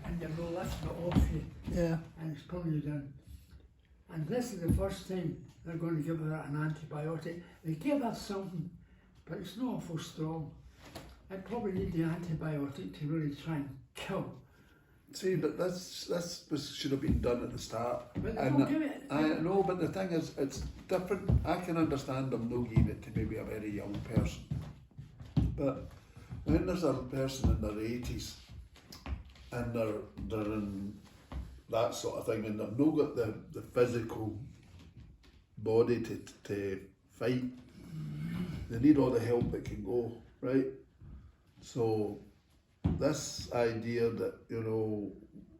and you're not lifting it off you, Yeah. and it's pulling you down. And this is the first time they're going to give her an antibiotic. They give her something, but it's not awful strong. I probably need the antibiotic to really try and kill. See, but this should have been done at the start. But they don't give it. I know, but the thing is, it's different. I can understand them not giving it to maybe a very young person. But when there's a person in their 80s and they're in that sort of thing and they've not got the physical body to fight, they need all the help that can go, right? So this idea that, you know,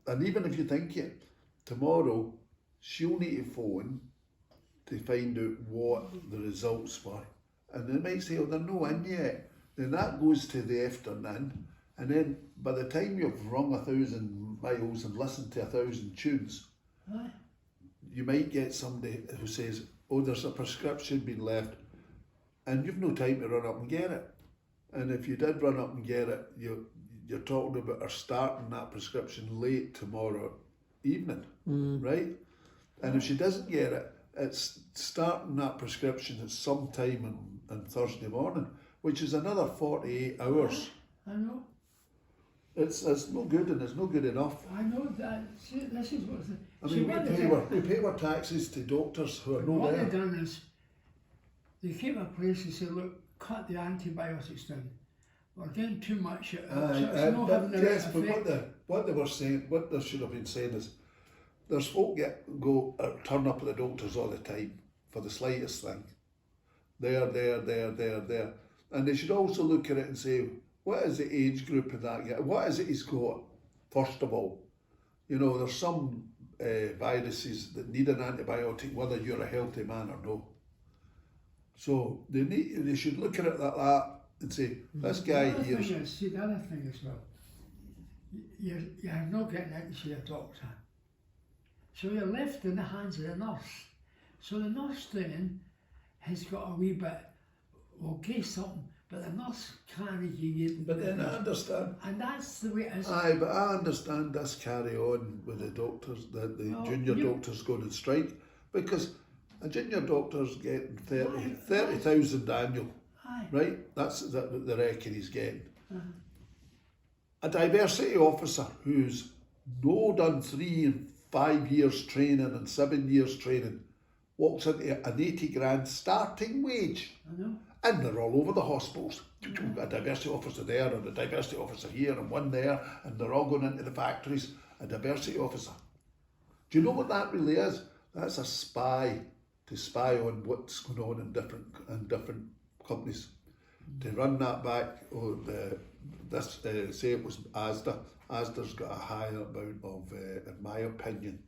and even if you think it, tomorrow she'll need to phone to find out what the results were. And they might say, oh, they're no in yet. Then that goes to the afternoon. And then by the time you've rung 1,000 miles and listened to 1,000 tunes, Aye. you might get somebody who says, oh, there's a prescription been left, and you've no time to run up and get it. And if you did run up and get it, you're talking about her starting that prescription late tomorrow evening, right? And if she doesn't get it, it's starting that prescription at some time on Thursday morning, which is another 48 hours. I know. It's no good, and it's no good enough. I know that. See, this is what's. I mean, we pay our taxes to doctors who are not What there. they've done is they keep a place and say, look, cut the antibiotics down. We're getting too much. It's not having the yes, right but effect. what they were saying, what they should have been saying is, there's folk turn up at the doctors all the time for the slightest thing. There, and they should also look at it and say, what is the age group of that guy? What is it he's got? First of all, you know, there's some viruses that need an antibiotic, whether you're a healthy man or no. So they should look at it like that and say, this guy here. See, the other thing as well, you're not getting out to see a doctor. So you're left in the hands of the nurse. So the nurse then has got a wee bit, okay, something, but the nurse can't give you. But then I understand. And that's the way it is. Aye, but I understand this carry on with the doctors, the junior doctors going on strike, because a junior doctor's getting 30,000 annual, Aye. right? That's the reckon he's getting. A diversity officer who's no done 3 and 5 years training and 7 years training walks into an 80 grand starting wage. I know. And they're all over the hospitals. We've got a diversity officer there and a diversity officer here and one there, and they're all going into the factories. A diversity officer. Do you know what that really is? That's a spy to spy on what's going on in different companies. To run that back, say it was Asda. Asda's got a higher amount of, in my opinion,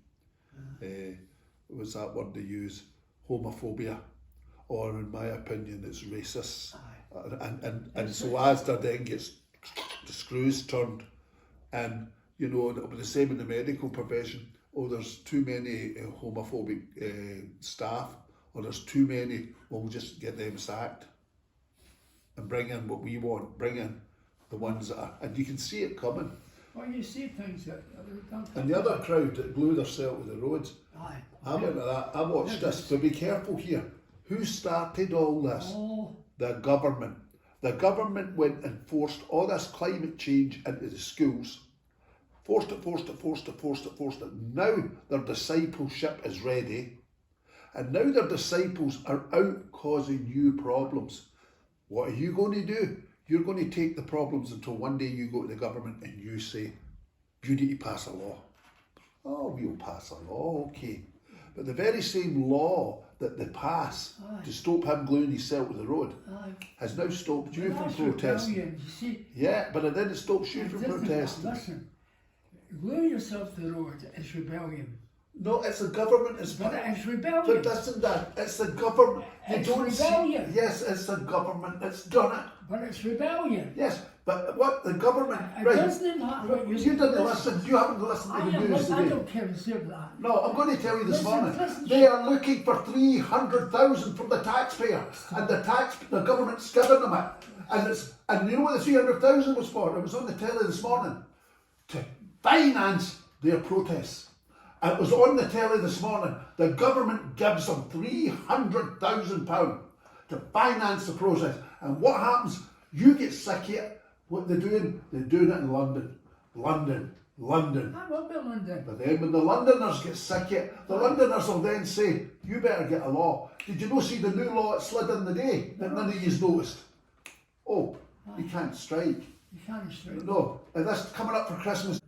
was that word they use, homophobia. Or in my opinion, it's racist. And so Asda then gets the screws turned, and you know, it'll be the same in the medical profession. Oh, there's too many homophobic staff, or there's too many, well, we'll just get them sacked and bring in what we want, bring in the ones that are, and you can see it coming. Well, you see things that don't. And the other crowd that blew themselves to the roads, Aye. I went to that, I watched this, but be careful here. Who started all this? Oh. The government. The government went and forced all this climate change into the schools. Forced it. Now their discipleship is ready. And now their disciples are out causing you problems. What are you going to do? You're going to take the problems until one day you go to the government and you say, you need to pass a law. Oh, we'll pass a law, okay. But the very same law that they pass to stop him gluing himself to the road has now stopped you from protesting. You see, yeah, but it didn't stop you from protesting. Listen, gluing yourself to the road is rebellion. No, it's the government. But it's rebellion. But listen, Dad, it's the government. It's rebellion. Yes, it's the government that's done it. But it's rebellion. Yes, but what the government... It doesn't matter what you say. You didn't listen. You haven't listened to the news today. I don't care to say that. No, I'm going to tell you this morning. Listen. They are looking for 300,000 from the taxpayer, and the government's giving them it. And you know what the 300,000 was for? It was on the telly this morning. finance their protests. It was on the telly this morning. The government gives them £300,000 to finance the protest. And what happens? You get sick of it. What they're doing? They're doing it in London. London. I will be London. But then when the Londoners get sick of it, the Londoners will then say, you better get a law. Did you not see the new law that slid in the day that none of yous noticed? Oh, you can't strike. You can't strike. No, and this coming up for Christmas.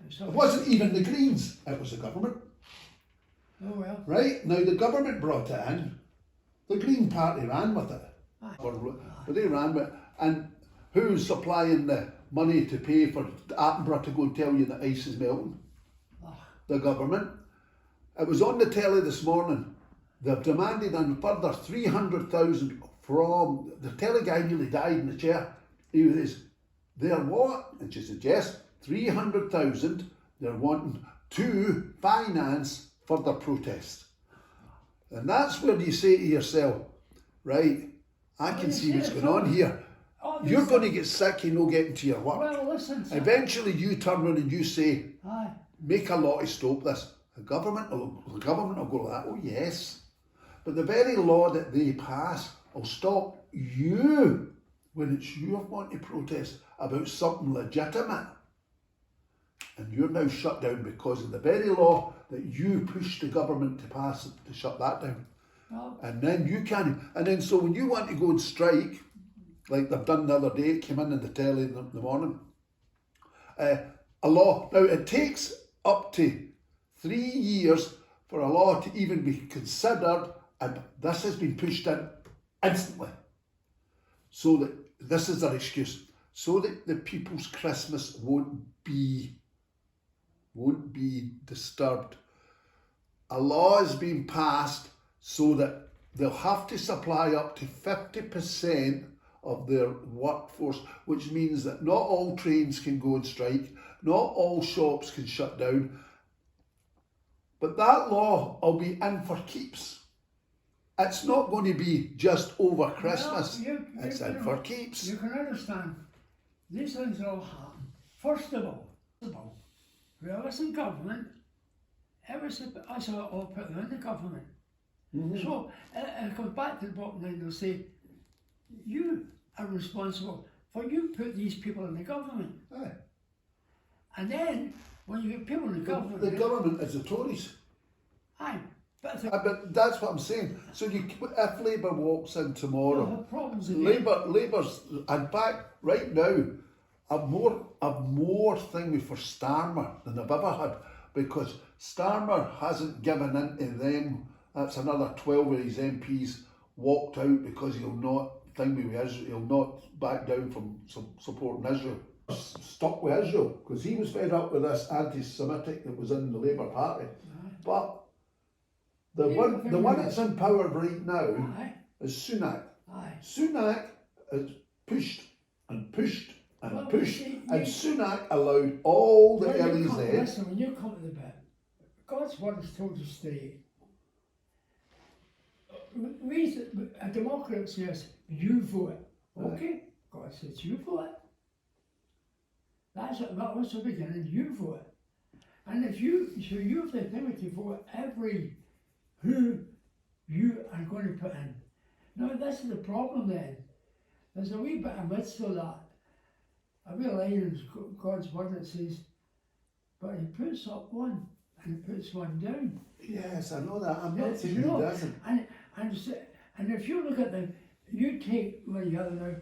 So, It wasn't even the Greens, it was the government. oh well. Right? Now the government brought it in. The Green Party ran with it. Aye. But they ran with it. And who's supplying the money to pay for Attenborough to go and tell you that ice is melting? The government. It was on the telly this morning. They've demanded a further 300,000 from the telly guy nearly died in the chair. He was, they're what? And she said, yes, 300,000 they're wanting to finance further protest. And that's where you say to yourself, right, I can see what's going on here. You're going to get sick of no getting to your work. Well, listen. Eventually you turn around and you say, Aye. make a law to stop this. The government will go like that. Oh yes. But the very law that they pass will stop you when it's your want to protest about something legitimate. And you're now shut down because of the very law that you pushed the government to pass to shut that down. Well, And then you can't. And then so when you want to go and strike, like they've done the other day, it came in the telly in the morning, a law. Now it takes up to 3 years for a law to even be considered, and this has been pushed in instantly. So that this is their excuse, so that the people's Christmas won't be disturbed. A law is being passed so that they'll have to supply up to 50% of their workforce, which means that not all trains can go and strike, not all shops can shut down. But that law will be in for keeps. It's not going to be just over Christmas. Well, It's in for keeps. You can understand, these things all happen. First of all, we was in government, it was us all put in the government. Mm-hmm. So it comes back to the bottom line, they'll say, you are responsible for you put these people in the government. Aye. And then, when you get people in the government... The government is the Tories. Aye, but But that's what I'm saying. So if Labour walks in they'll tomorrow, have problems again. Labour's, in fact, right now, I've more thing for Starmer than I've ever had, because Starmer hasn't given in to them. That's another 12 of his MPs walked out because he'll not he'll not back down from supporting Israel. Stuck with Israel because he was fed up with this anti-Semitic that was in the Labour Party. But the one that's in power right now Aye. is Sunak. Aye. Sunak has pushed and pushed and Well, pushed, you- and Sunak allowed all the LEZ. Listen, when you come to the bit, God's word has told us straight. We, a democracy says, you vote. Okay? God says, you vote. That was the beginning, you vote. And if you have the ability to vote every who you are going to put in. Now, this is the problem then. There's a wee bit amidst all that. A wee line in God's word that says, but he puts up one and he puts one down. Yes, I know that. I'm Yeah, not saying you he know, doesn't. and if you look at you take one the other now,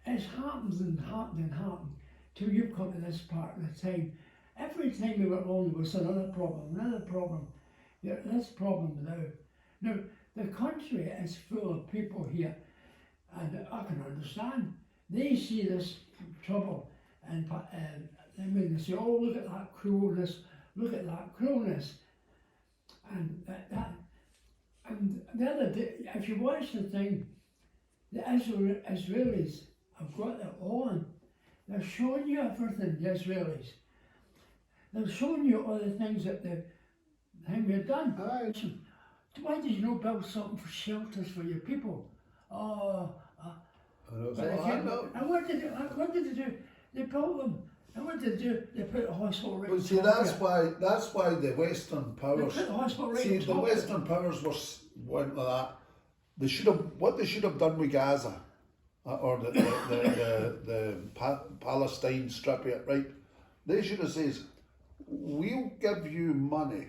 it's happened and happened and happened till you come to this part of the time. Every time we went along, there was another problem. Yeah, this problem now. Now, the country is full of people here, and I can understand. They see this trouble, and they say, oh, look at that cruelness, and and the other day, if you watch the thing, the Israelis have got it on. They're showing you everything, the Israelis. They're showing you all the things that they've done. Aye. Why did you not build something for shelters for your people? Oh, I know, but so I know. and what did they do? They built them And what did they do? They put the hospital right Well, on see, top that's of it. why the Western They powers. put the hospital right See, on the top of Western it. powers went like that. They should have what they should have done with Gaza, or the Palestine strip of it, right? They should have says, we'll give you money,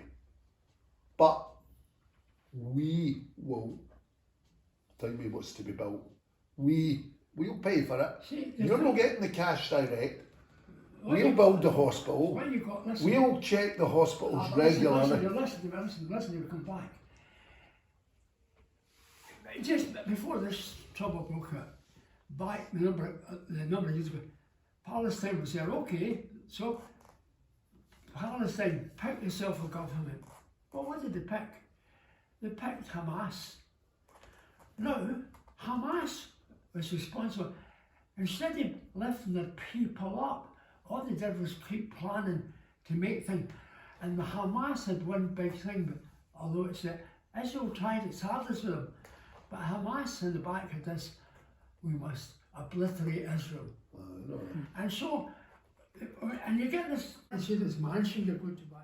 but we will tell you what's to be built. We'll pay for it. See, You're not getting the cash direct. what We'll you- build the hospital. What you got? Listen. We'll check the hospitals regularly. Listen, you come back. Just before this trouble broke out, back the number of years ago, Palestine was there. Okay, so Palestine picked itself a government. Well, what did they pick? They picked Hamas. Now, Hamas was responsible. Instead of lifting the people up, all they did was keep planning to make things. And the Hamas had one big thing, but although it's Israel tried its hardest with them, but Hamas in the back of this, we must obliterate Israel. And so, and you get this, I see this mansion they're going to buy.